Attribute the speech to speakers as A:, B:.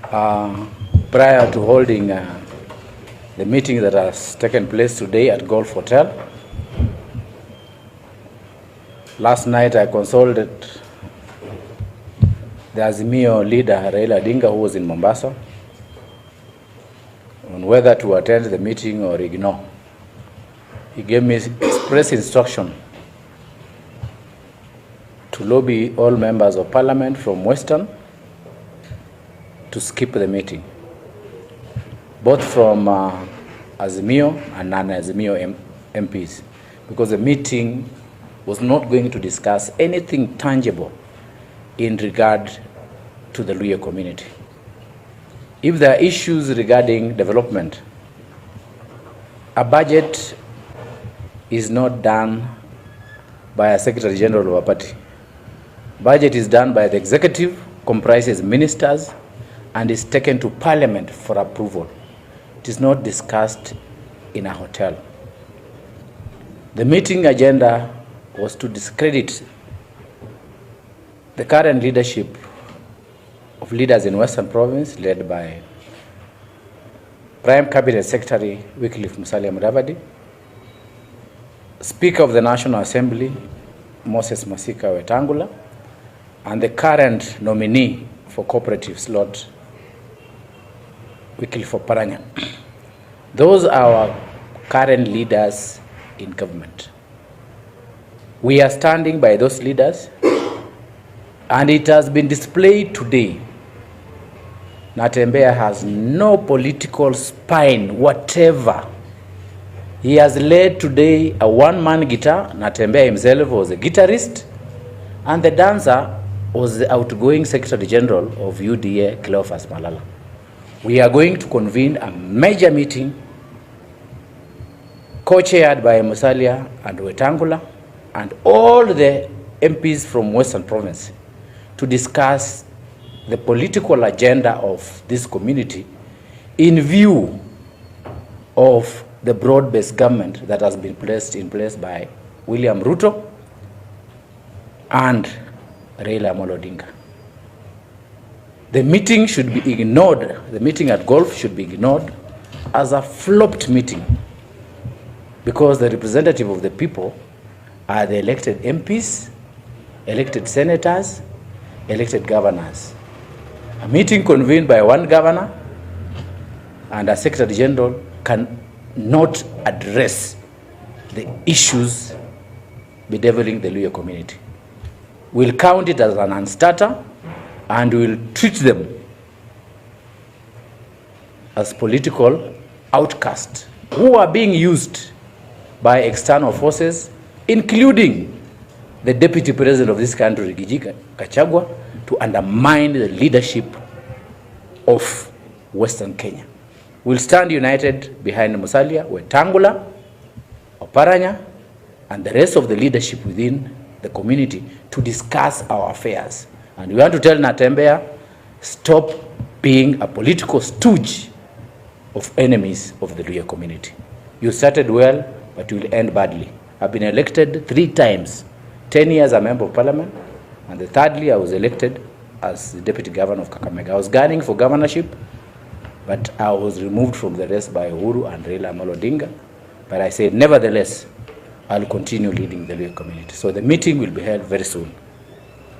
A: Prior to holding the meeting that has taken place today at Golf Hotel, last night I consulted the Azimio leader, Raila Odinga, who was in Mombasa, on whether to attend the meeting or ignore. He gave me express instruction to lobby all members of parliament from Western to skip the meeting, both from Azimio and non-Azimio MPs, because the meeting was not going to discuss anything tangible in regard to the Luhya community. If there are issues regarding development, a budget is not done by a Secretary General of a party. Budget is done by the executive, comprises ministers, and is taken to Parliament for approval. It is not discussed in a hotel. The meeting agenda was to discredit the current leadership of leaders in Western Province, led by Prime Cabinet Secretary Musalia, Speaker of the National Assembly, Moses Masika Wetangula, and the current nominee for cooperatives, Lord Paranya. Those are our current leaders in government. We are standing by those leaders, and it has been displayed today. NATEMBEYA has no political spine whatever. He has led today a one-man guitar. NATEMBEYA himself was a guitarist, and the dancer was the outgoing Secretary General of UDA, Cleophas Malala. We are going to convene a major meeting co-chaired by Musalia and Wetangula and all the MPs from Western Province to discuss the political agenda of this community in view of the broad-based government that has been placed in place by William Ruto and Raila Odinga. The meeting should be ignored. The meeting at Golf should be ignored as a flopped meeting, because the representative of the people are the elected MPs, elected senators, elected governors. A meeting convened by one governor and a Secretary General cannot address the issues bedeviling the Luhya community. We'll count it as an non-starter, and we'll treat them as political outcasts who are being used by external forces, including the Deputy President of this country, GACHAGUA, to undermine the leadership of Western Kenya. We'll stand united behind Musalia, Wetangula, Oparanya, and the rest of the leadership within the community to discuss our affairs. And we want to tell NATEMBEYA, stop being a political stooge of enemies of the Luhya community. You started well, but you will end badly. I've been elected 3 times, 10 years a member of parliament, and the thirdly I was elected as the deputy governor of Kakamega. I was gunning for governorship, but I was removed from the race by Uhuru and Raila Odinga. But I said, nevertheless, I'll continue leading the Luhya community. So the meeting will be held very soon.